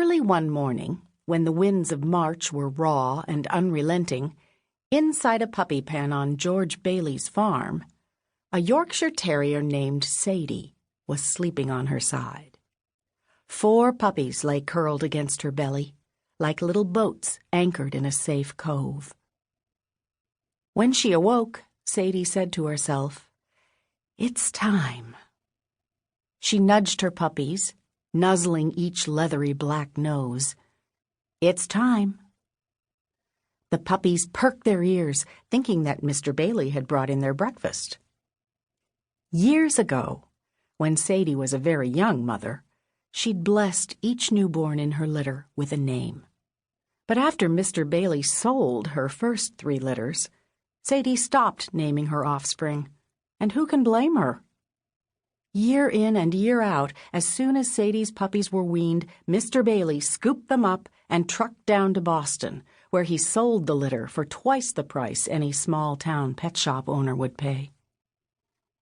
Early one morning, when the winds of March were raw and unrelenting, inside a puppy pen on George Bailey's farm, a Yorkshire terrier named Sadie was sleeping on her side. 4 puppies lay curled against her belly, like little boats anchored in a safe cove. When she awoke, Sadie said to herself, "It's time." She nudged her puppies, nuzzling each leathery black nose. "It's time." The puppies perked their ears, thinking that Mr. Bailey had brought in their breakfast. Years ago, when Sadie was a very young mother, she'd blessed each newborn in her litter with a name. But after Mr. Bailey sold her first 3 litters, Sadie stopped naming her offspring, and who can blame her? Year in and year out, as soon as Sadie's puppies were weaned, Mr. Bailey scooped them up and trucked down to Boston, where he sold the litter for twice the price any small-town pet shop owner would pay.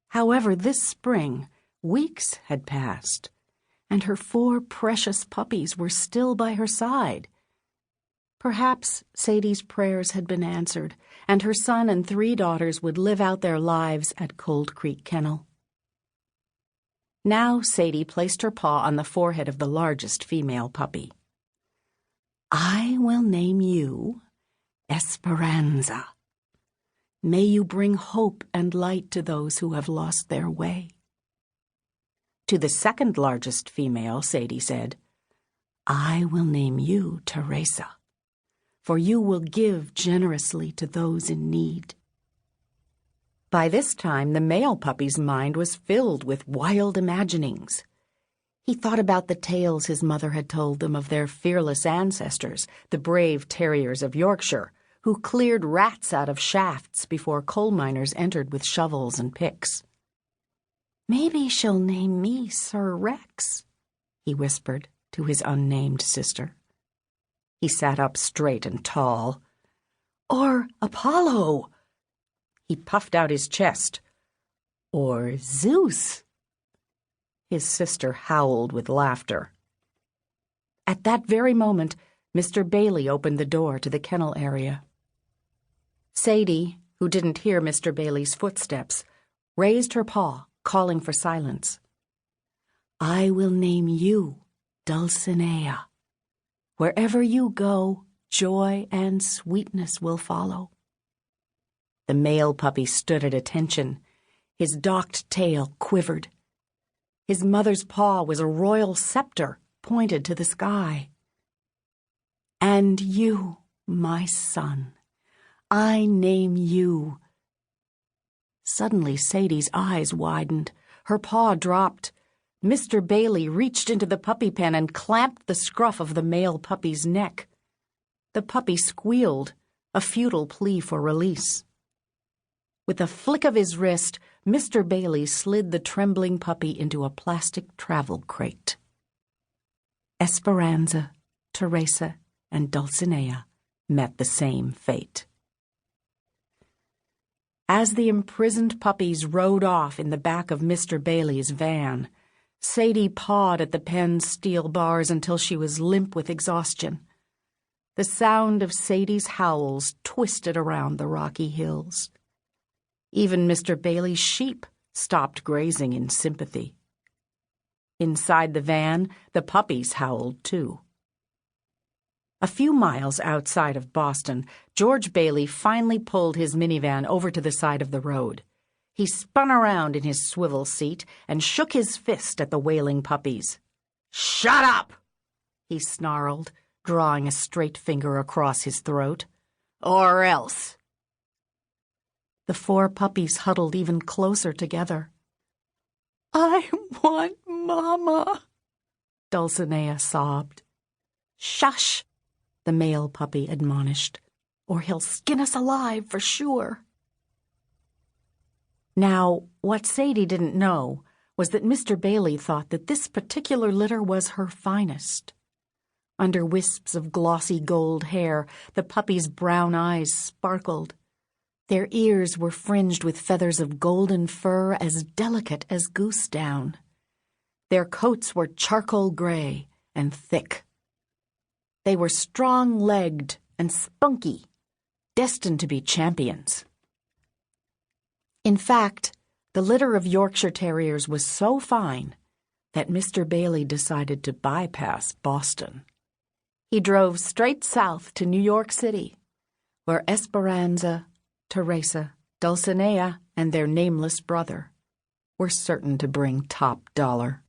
However, this spring, weeks had passed, and her 4 precious puppies were still by her side. Perhaps Sadie's prayers had been answered, and her son and 3 daughters would live out their lives at Cold Creek Kennel. Now Sadie placed her paw on the forehead of the largest female puppy. "I will name you Esperanza. May you bring hope and light to those who have lost their way." To the second largest female, Sadie said, "I will name you Teresa, for you will give generously to those in need." By this time, the male puppy's mind was filled with wild imaginings. He thought about the tales his mother had told them of their fearless ancestors, the brave terriers of Yorkshire, who cleared rats out of shafts before coal miners entered with shovels and picks. "Maybe she'll name me Sir Rex," he whispered to his unnamed sister. He sat up straight and tall. "Or Apollo." He puffed out his chest. "Or Zeus." His sister howled with laughter. At that very moment, Mr. Bailey opened the door to the kennel area. Sadie, who didn't hear Mr. Bailey's footsteps, raised her paw, calling for silence. "I will name you Dulcinea. Wherever you go, joy and sweetness will follow." The male puppy stood at attention. His docked tail quivered. His mother's paw was a royal scepter pointed to the sky. "And you, my son, I name you." Suddenly, Sadie's eyes widened. Her paw dropped. Mr. Bailey reached into the puppy pen and clamped the scruff of the male puppy's neck. The puppy squealed, a futile plea for release. With a flick of his wrist, Mr. Bailey slid the trembling puppy into a plastic travel crate. Esperanza, Teresa, and Dulcinea met the same fate. As the imprisoned puppies rode off in the back of Mr. Bailey's van, Sadie pawed at the pen's steel bars until she was limp with exhaustion. The sound of Sadie's howls twisted around the rocky hills. Even Mr. Bailey's sheep stopped grazing in sympathy. Inside the van, the puppies howled too. A few miles outside of Boston, George Bailey finally pulled his minivan over to the side of the road. He spun around in his swivel seat and shook his fist at the wailing puppies. "Shut up!" he snarled, drawing a straight finger across his throat. "Or else!" The 4 puppies huddled even closer together. "I want Mama," Dulcinea sobbed. "Shush," the male puppy admonished, "or he'll skin us alive for sure." Now, what Sadie didn't know was that Mr. Bailey thought that this particular litter was her finest. Under wisps of glossy gold hair, the puppy's brown eyes sparkled. Their ears were fringed with feathers of golden fur as delicate as goose down. Their coats were charcoal gray and thick. They were strong-legged and spunky, destined to be champions. In fact, the litter of Yorkshire Terriers was so fine that Mr. Bailey decided to bypass Boston. He drove straight south to New York City, where Esperanza, Teresa, Dulcinea, and their nameless brother were certain to bring top dollar.